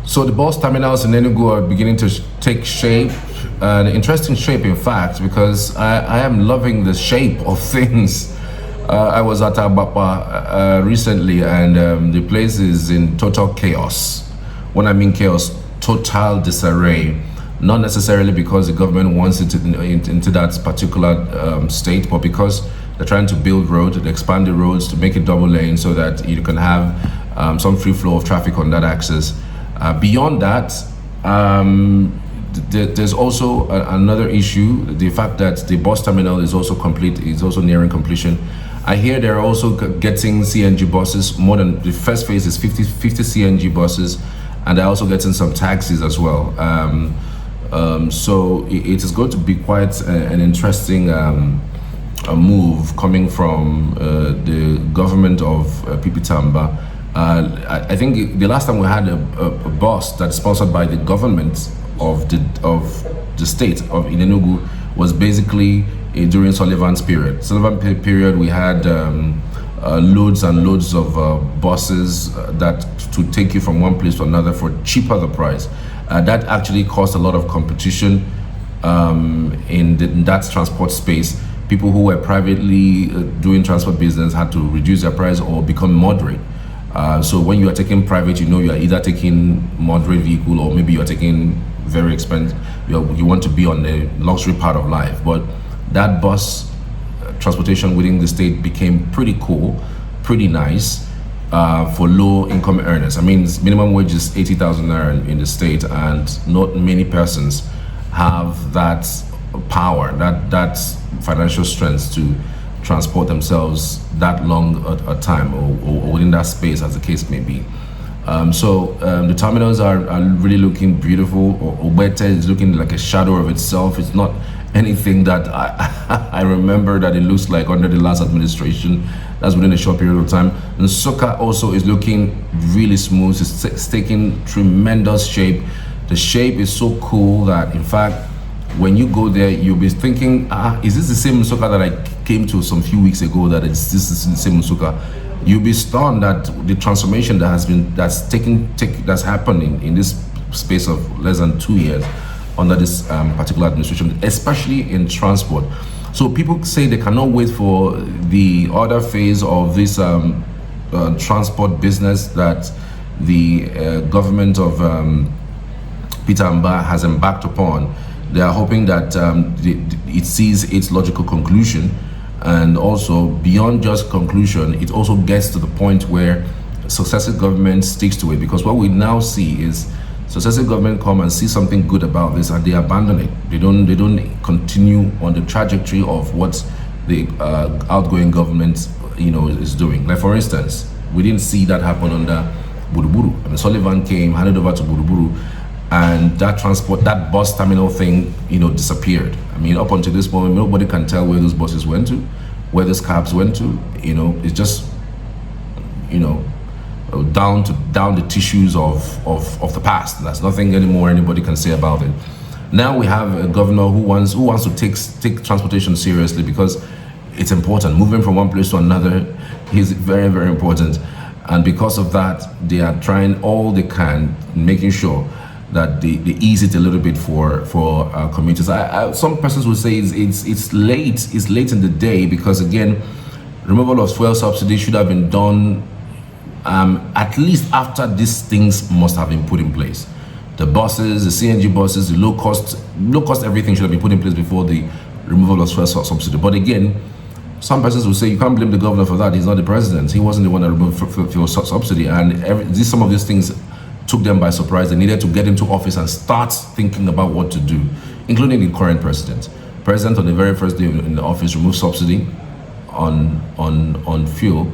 So the bus terminals in Enugu are beginning to take shape, an interesting shape, in fact, because I am loving the shape of things. I was at Abapa recently, and the place is in total chaos. When I mean chaos, total disarray. Not necessarily because the government wants it into that particular state, but because they're trying to build roads, expand the roads to make it double lane so that you can have some free flow of traffic on that axis. Beyond that, there's also another issue: the fact that the bus terminal is also complete, is also nearing completion. I hear they're also getting CNG buses. More than the first phase is 50 CNG buses, and they're also getting some taxis as well. So it is going to be quite an interesting a move coming from the government of Pipitamba. I think the last time we had a bus that's sponsored by the government of the state of Enugu was basically during Sullivan's period. Sullivan period, we had loads and loads of buses that to take you from one place to another for cheaper the price. That actually caused a lot of competition in that transport space. People who were privately doing transport business had to reduce their price or become moderate. So when you are taking private, you are either taking moderate vehicle or maybe you are taking very expensive. You want to be on the luxury part of life. But that bus transportation within the state became pretty cool, pretty nice for low-income earners. I mean, minimum wage is 80,000 naira in the state, and not many persons have that power, that financial strength to transport themselves that long a time or within that space, as the case may be. So the terminals are really looking beautiful. Obete is looking like a shadow of itself. It's not anything that I remember that it looks like under the last administration. That's within a short period of time. And Soka also is looking really smooth. It's taking tremendous shape. The shape is so cool that, in fact, when you go there, you'll be thinking, is this the same Soka that I came to some few weeks ago? That this is the same Soka? You'll be stunned that the transformation that's happened in this space of less than 2 years under this particular administration, especially in transport. So people say they cannot wait for the other phase of this transport business that the government of Peter Mba has embarked upon. They are hoping that it sees its logical conclusion, and also beyond just conclusion, it also gets to the point where successive government sticks to it. Because what we now see is successive government come and see something good about this and they abandon it. They don't continue on the trajectory of what the outgoing government is doing. Like, for instance, we didn't see that happen under Buruburu. I mean, Sullivan came, handed over to Buruburu, and that bus terminal thing disappeared. I mean, up until this moment, nobody can tell where those buses went to, where those cabs went to. It's just down the tissues of the past. There's nothing anymore anybody can say about it. Now we have a governor who wants to take transportation seriously, because it's important. Moving from one place to another is very, very important, and because of that, they are trying all they can, making sure that they ease it a little bit for commuters. Some persons will say it's late in the day, because again, removal of fuel subsidy should have been done at least after these things must have been put in place. The buses, the CNG buses, the low cost everything should have been put in place before the removal of fuel subsidy. But again, some persons will say you can't blame the governor for that. He's not the president. He wasn't the one that removed fuel subsidy, and some of these things took them by surprise. They needed to get into office and start thinking about what to do, including the current president. President, on the very first day in the office, removed subsidy on fuel,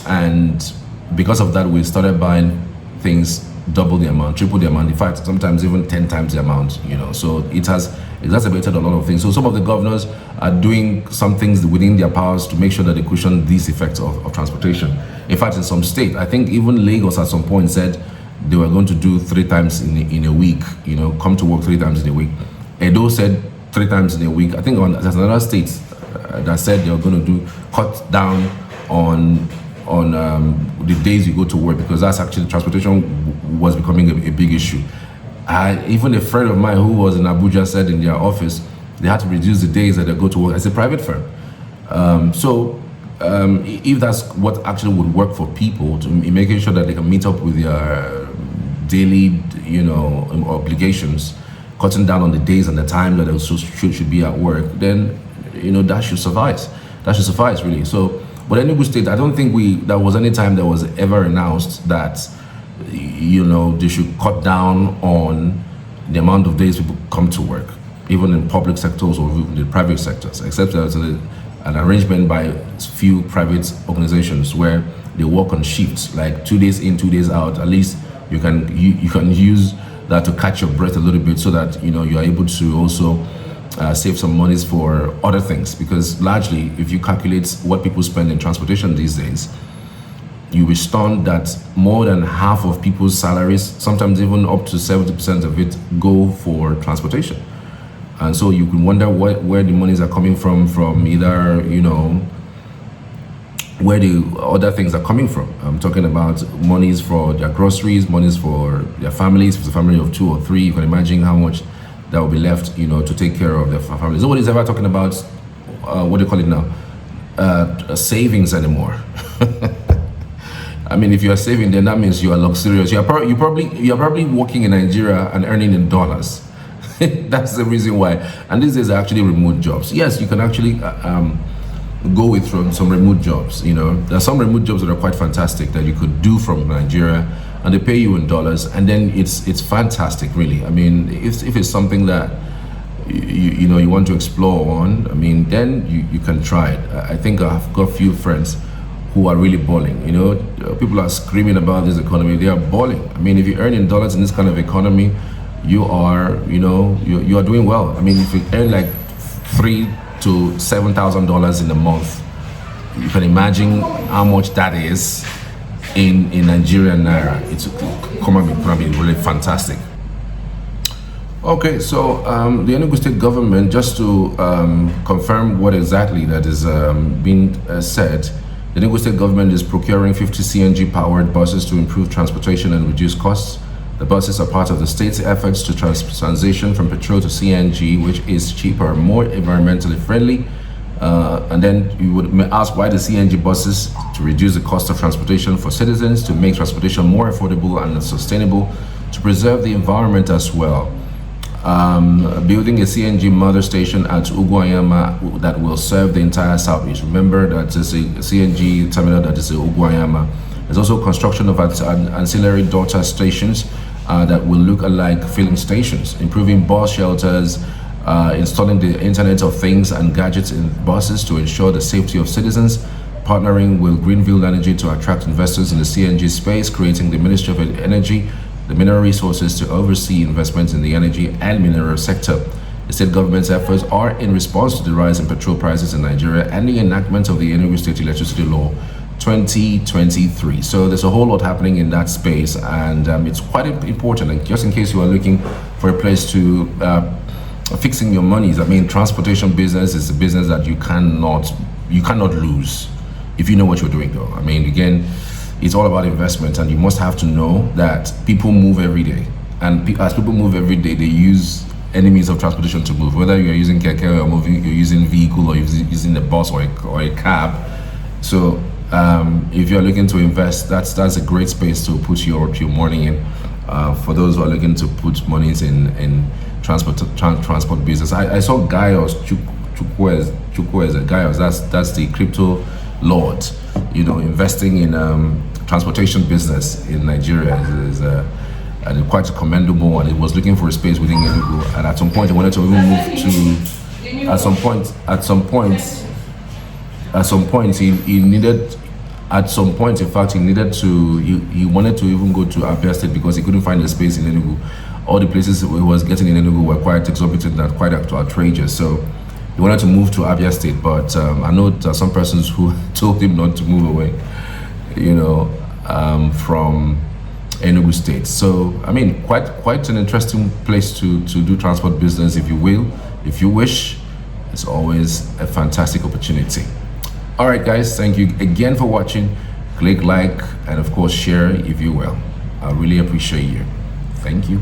and because of that, we started buying things double the amount, triple the amount, in fact, sometimes even 10 times the amount, So it has exacerbated a lot of things. So some of the governors are doing some things within their powers to make sure that they cushion these effects of transportation. In fact, in some state, I think even Lagos at some point said they were going to do 3 times in a week, come to work 3 times in a week. Edo said 3 times in a week. I think there's another state that said they were going to cut down on on the days you go to work, because that's actually transportation was becoming a big issue. Even a friend of mine who was in Abuja said in their office they had to reduce the days that they go to work as a private firm. If that's what actually would work for people, to making sure that they can meet up with their daily, obligations, cutting down on the days and the time that they should be at work, then that should suffice. That should suffice, really. So, but Enugu State, I don't think there was any time that was ever announced that they should cut down on the amount of days people come to work, even in public sectors or in the private sectors, except there's an arrangement by few private organizations where they work on shifts, like 2 days in, 2 days out. At least you can use that to catch your breath a little bit, so that you are able to also save some monies for other things. Because largely, if you calculate what people spend in transportation these days, you'll be stunned that more than half of people's salaries, sometimes even up to 70% of it, go for transportation. And so you can wonder where the monies are coming from either, where the other things are coming from. I'm talking about monies for their groceries, monies for their families. If it's a family of 2 or 3, you can imagine how much that will be left, to take care of their families. Nobody's ever talking about, what do you call it now? Savings anymore. I mean, if you are saving, then that means you are luxurious. You're probably working in Nigeria and earning in dollars. That's the reason why. And these days are actually remote jobs. Yes, you can actually go with some remote jobs. There are some remote jobs that are quite fantastic that you could do from Nigeria, and they pay you in dollars, and then it's fantastic, really. I mean, if it's something that you want to explore on, I mean, then you can try it. I think I've got a few friends who are really balling. People are screaming about this economy. They are balling. I mean, if you earn in dollars in this kind of economy, you are doing well. I mean, if you earn like $3,000 to $7,000 in a month, you can imagine how much that is in Nigerian naira. It's gonna be really fantastic. Okay, so the Enugu State government, just to confirm what exactly that is being said, the Enugu State government is procuring 50 CNG powered buses to improve transportation and reduce costs. The buses are part of the state's efforts to transition from petrol to CNG, which is cheaper, more environmentally friendly. And then you would ask, why the CNG buses? To reduce the cost of transportation for citizens, to make transportation more affordable and sustainable, to preserve the environment as well. Building a CNG mother station at Ugwuanyama that will serve the entire southeast. Remember that it's a CNG terminal that is in Ugwuanyama. There's also construction of ancillary daughter stations that will look like filling stations, improving bus shelters, installing the Internet of Things and gadgets in buses to ensure the safety of citizens, partnering with Greenville Energy to attract investors in the CNG space, creating the Ministry of Energy, the mineral resources to oversee investments in the energy and mineral sector. The state government's efforts are in response to the rise in petrol prices in Nigeria and the enactment of the Enugu State Electricity Law 2023. So there's a whole lot happening in that space, and it's quite important. And just in case you are looking for a place to fixing your monies, I mean, transportation business is a business that you cannot lose if you know what you're doing, though. I mean, again, it's all about investment, and you must have to know that people move every day, and as people move every day, they use any means of transportation to move. Whether you're using keke or you're using vehicle, or you're using a bus or a cab. So if you're looking to invest, that's a great space to put your money in. For those who are looking to put monies in transport business, I saw Gaius Chukwueze. Gaius, that's the crypto lord, investing in transportation business in Nigeria is quite a commendable one. He was looking for a space within Enugu, and at some point he wanted to even move to. At some point he needed. At some point, in fact, he wanted to even go to Abia State because he couldn't find a space in Enugu. All the places he was getting in Enugu were quite exorbitant and quite outrageous. So he wanted to move to Abia State, but I know there are some persons who told him not to move away, from Enugu State. So, I mean, quite an interesting place to do transport business, if you will. If you wish, it's always a fantastic opportunity. All right, guys, thank you again for watching. click like, and of course share if you will. I really appreciate you. Thank you.